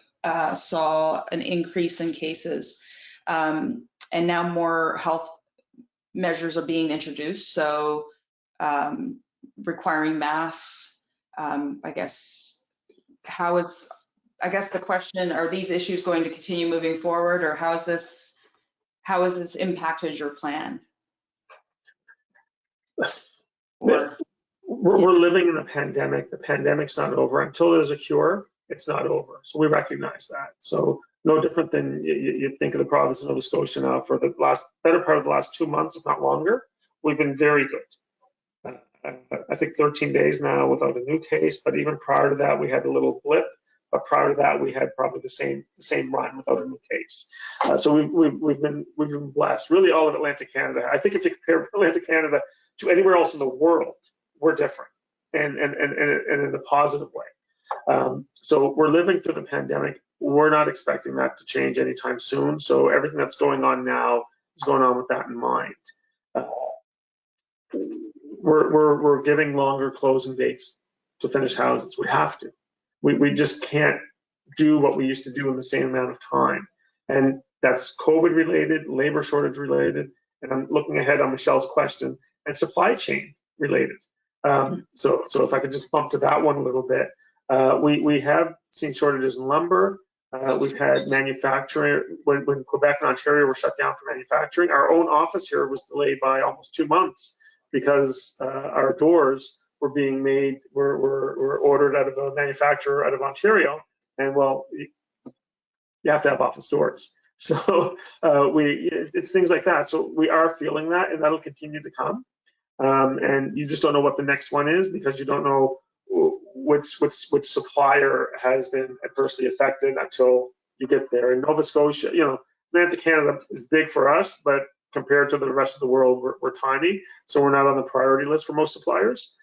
[SPEAKER 3] saw an increase in cases. And now more health measures are being introduced. So requiring masks, I guess the question, are these issues going to continue moving forward, or how has this impacted your plan?
[SPEAKER 5] We're living in a pandemic. The pandemic's not over. Until there's a cure, it's not over. So we recognize that. So no different than you think of the province of Nova Scotia now. For the better part of the last 2 months, if not longer, we've been very good. I think 13 days now without a new case, but even prior to that, we had a little blip. But prior to that, we had probably the same run without a new case. So we've been blessed. Really, all of Atlantic Canada. I think if you compare Atlantic Canada to anywhere else in the world, we're different. and in a positive way. So we're living through the pandemic. We're not expecting that to change anytime soon. So everything that's going on now is going on with that in mind. We're giving longer closing dates to finish houses. We have to. We just can't do what we used to do in the same amount of time. And that's COVID related, labor shortage related, and I'm looking ahead on Michelle's question, and supply chain related. So if I could just bump to that one a little bit, we have seen shortages in lumber. We've had manufacturing, when Quebec and Ontario were shut down for manufacturing, our own office here was delayed by almost 2 months because our doors were being made, were ordered out of a manufacturer out of Ontario, and well, you have to have office doors. So it's things like that. So we are feeling that, and that'll continue to come. And you just don't know what the next one is because you don't know which supplier has been adversely affected until you get there. In Nova Scotia, Atlantic Canada is big for us, but compared to the rest of the world, we're tiny. So we're not on the priority list for most suppliers.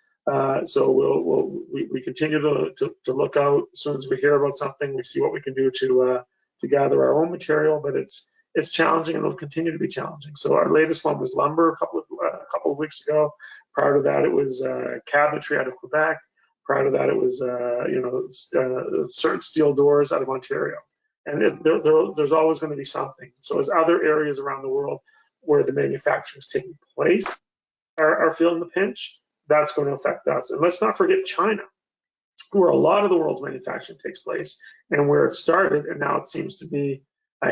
[SPEAKER 5] So we continue to look out. As soon as we hear about something, we see what we can do to gather our own material, but it's challenging and it'll continue to be challenging. So our latest one was lumber a couple of weeks ago. Prior to that, it was cabinetry out of Quebec. Prior to that, it was certain steel doors out of Ontario. And there's always going to be something. So as other areas around the world where the manufacturing is taking place are feeling the pinch, that's going to affect us. And let's not forget China, where a lot of the world's manufacturing takes place and where it started, and now it seems to be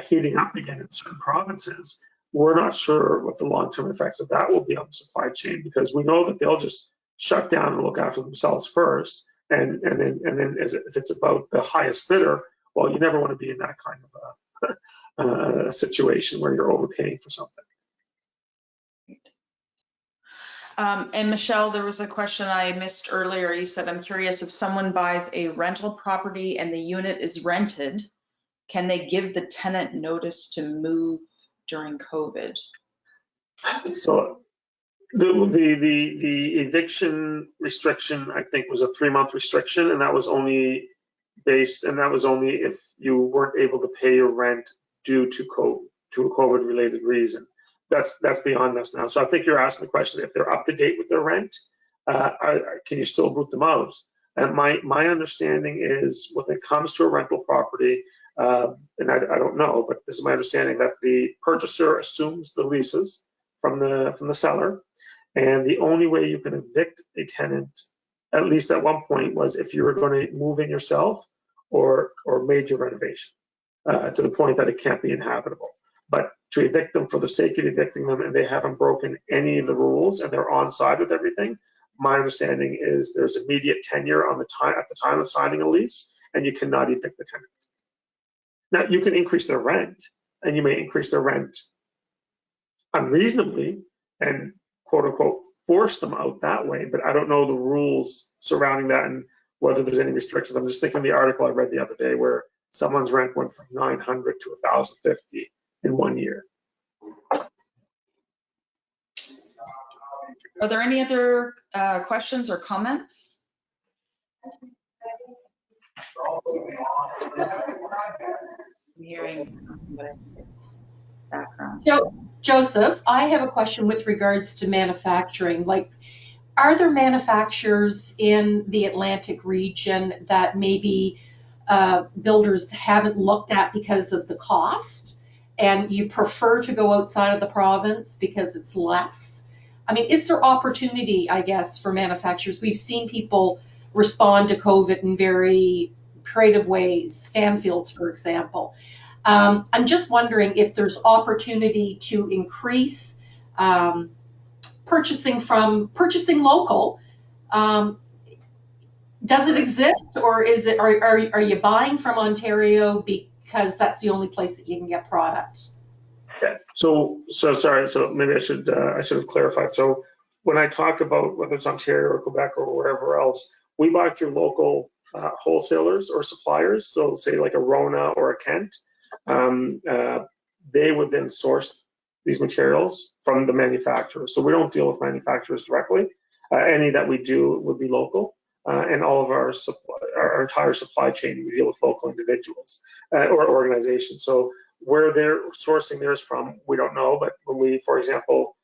[SPEAKER 5] heating up again in certain provinces. We're not sure what the long-term effects of that will be on the supply chain, because we know that they'll just shut down and look after themselves first, and then if it's about the highest bidder, well, you never want to be in that kind of a situation where you're overpaying for something.
[SPEAKER 3] And Michelle, there was a question I missed earlier. You said, I'm curious, if someone buys a rental property and the unit is rented, can they give the tenant notice to move during COVID?
[SPEAKER 5] So the eviction restriction, I think, was a 3-month restriction, and that was only if you weren't able to pay your rent due to a COVID-related reason. That's beyond us now. So I think you're asking the question, if they're up to date with their rent, can you still boot them out? And my understanding is, when it comes to a rental property, and I don't know, but this is my understanding, that the purchaser assumes the leases from the seller, and the only way you can evict a tenant, at least at one point, was if you were going to move in yourself or major renovation to the point that it can't be inhabitable. But to evict them for the sake of evicting them, and they haven't broken any of the rules and they're on side with everything, my understanding is there's immediate tenure at the time of signing a lease, and you cannot evict the tenant. Now, you can increase their rent, and you may increase their rent unreasonably and quote unquote force them out that way, but I don't know the rules surrounding that and whether there's any restrictions. I'm just thinking of the article I read the other day where someone's rent went from $900 to $1,050 in 1 year.
[SPEAKER 3] Are there any other questions or comments? I'm hearing background.
[SPEAKER 8] Joseph, I have a question with regards to manufacturing. Like, are there manufacturers in the Atlantic region that maybe builders haven't looked at because of the cost, and you prefer to go outside of the province because it's less? I mean, is there opportunity, I guess, for manufacturers? We've seen people respond to COVID in very creative ways, Stanfields, for example. I'm just wondering if there's opportunity to increase purchasing local. Does it exist, or are you buying from Ontario because that's the only place that you can get product?
[SPEAKER 5] Yeah. So sorry. So maybe I should have clarified. So when I talk about whether it's Ontario or Quebec or wherever else, we buy through local wholesalers or suppliers. So say like a Rona or a Kent. They would then source these materials from the manufacturer. So we don't deal with manufacturers directly. Any that we do would be local, and all of our entire supply chain, we deal with local individuals or organizations. So where they're sourcing theirs from, we don't know. But when we, for example,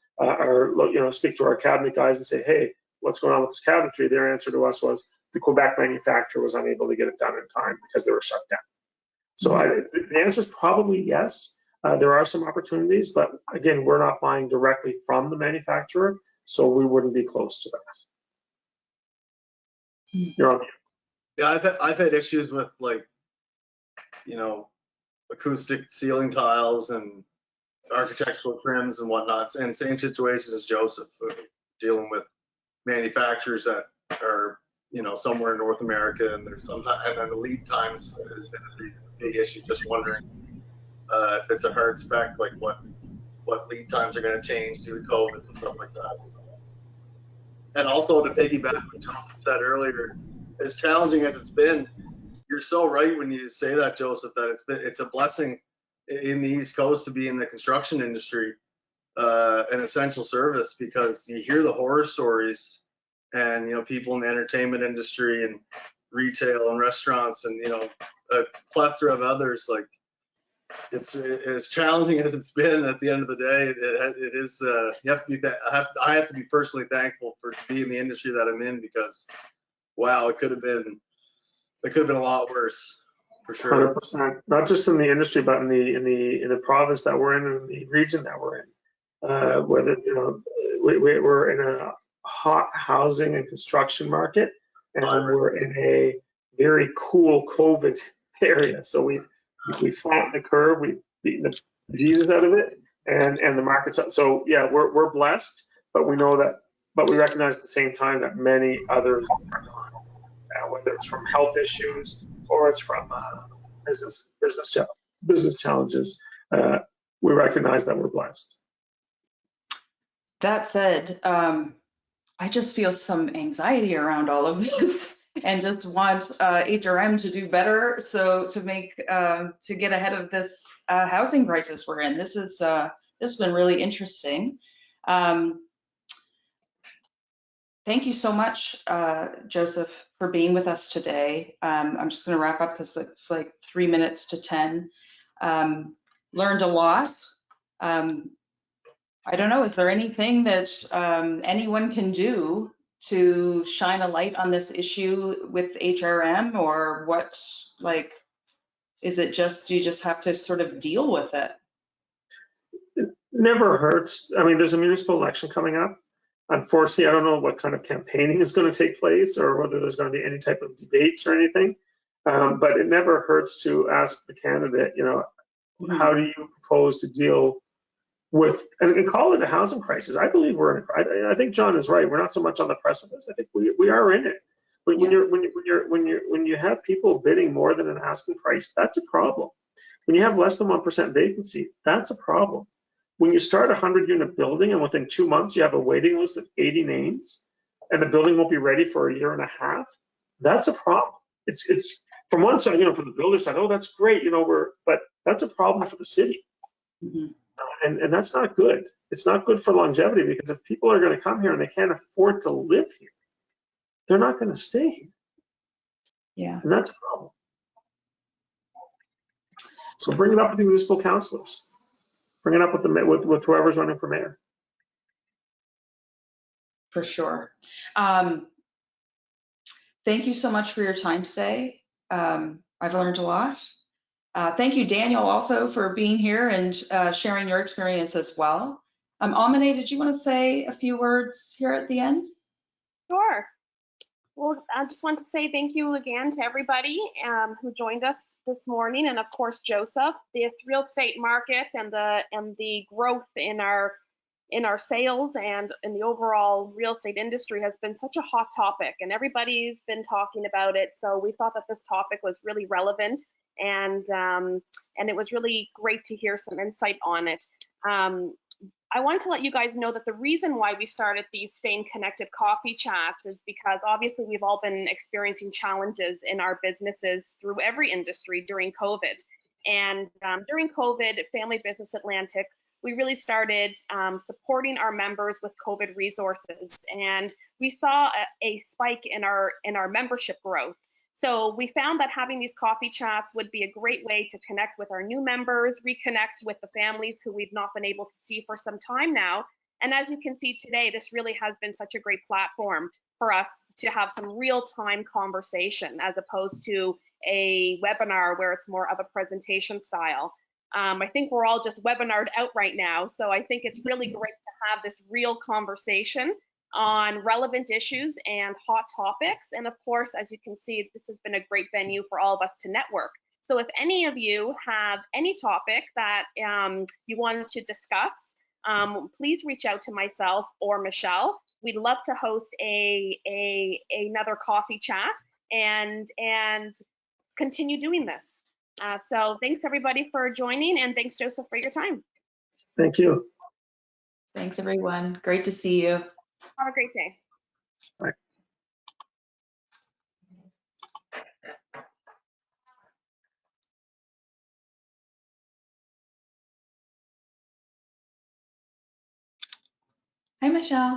[SPEAKER 5] speak to our cabinet guys and say, hey, what's going on with this cabinetry? Their answer to us was the Quebec manufacturer was unable to get it done in time because they were shut down. So the answer is probably yes. There are some opportunities, but again, we're not buying directly from the manufacturer, so we wouldn't be close to that. You're on.
[SPEAKER 9] Yeah, I've had issues with, like, acoustic ceiling tiles and architectural trims and whatnot, and same situation as Joseph, dealing with manufacturers that are somewhere in North America, and there's sometimes, and then the lead times has been a big issue. Just wondering if it's a hard spec, like what lead times are going to change due to COVID and stuff like that. And also to piggyback what Joseph said earlier, as challenging as it's been, you're so right when you say that, Joseph, that it's a blessing in the East Coast to be in the construction industry, an essential service, because you hear the horror stories, and people in the entertainment industry and retail and restaurants and a plethora of others. Like, it's as challenging as it's been. At the end of the day, it is. You have to be. I have to be personally thankful to be in the industry that I'm in, because wow, it could have been a lot worse, for sure.
[SPEAKER 5] 100%. Not just in the industry, but in the province that we're in, and the region that we're in. Whether we're in a hot housing and construction market, and we're in a very cool COVID area. So we've flattened the curve, we've beaten the diseases out of it, and the market's up. So yeah, we're blessed, but we know that, but we recognize at the same time that many others are not, whether it's from health issues or it's from business challenges. We recognize that we're blessed.
[SPEAKER 3] That said, I just feel some anxiety around all of this and just want HRM to do better, so to get ahead of this housing crisis we're in. This has been really interesting. Thank you so much, Joseph, for being with us today. I'm just going to wrap up because it's like 3 minutes to 10. Learned a lot. I don't know, is there anything that anyone can do to shine a light on this issue with HRM, or what, like, is it just, you just have to sort of deal with it?
[SPEAKER 5] It never hurts. I mean, there's a municipal election coming up. Unfortunately, I don't know what kind of campaigning is going to take place, or whether there's going to be any type of debates or anything. But it never hurts to ask the candidate, how do you propose to deal with, and call it a housing crisis. I believe we're in I think John is right. We're not so much on the precipice. I think we are in it. When you have people bidding more than an asking price, that's a problem. When you have less than 1% vacancy, that's a problem. When you start a 100-unit building and within 2 months you have a waiting list of 80 names, and the building won't be ready for a year and a half, that's a problem. It's from one side, from the builder side, oh, that's great, but that's a problem for the city.
[SPEAKER 3] Mm-hmm.
[SPEAKER 5] And that's not good. It's not good for longevity, because if people are going to come here and they can't afford to live here, they're not going to stay here.
[SPEAKER 3] Yeah.
[SPEAKER 5] And that's a problem. So bring it up with the municipal councilors. Bring it up with whoever's running for mayor.
[SPEAKER 3] For sure. Thank you so much for your time today. I've learned a lot. Thank you, Daniel, also for being here and sharing your experience as well. Amine, did you want to say a few words here at the end?
[SPEAKER 7] Sure. Well, I just want to say thank you again to everybody who joined us this morning, and of course, Joseph. This real estate market and the growth in our sales and in the overall real estate industry has been such a hot topic, and everybody's been talking about it. So we thought that this topic was really relevant, and it was really great to hear some insight on it. I wanted to let you guys know that the reason why we started these Staying Connected coffee chats is because obviously we've all been experiencing challenges in our businesses through every industry during COVID. And during COVID, Family Business Atlantic we really started supporting our members with COVID resources, and we saw a spike in our membership growth. So we found that having these coffee chats would be a great way to connect with our new members, reconnect with the families who we've not been able to see for some time now. And as you can see today, this really has been such a great platform for us to have some real-time conversation as opposed to a webinar where it's more of a presentation style. I think we're all just webinared out right now, so I think it's really great to have this real conversation on relevant issues and hot topics. And of course, as you can see, this has been a great venue for all of us to network. So if any of you have any topic that you want to discuss, please reach out to myself or Michelle. We'd love to host another coffee chat and continue doing this. So thanks everybody for joining, and thanks Joseph for your time.
[SPEAKER 5] Thank you.
[SPEAKER 11] Thanks, everyone. Great to see you.
[SPEAKER 7] Have a great day.
[SPEAKER 5] Bye.
[SPEAKER 11] Hi, Michelle.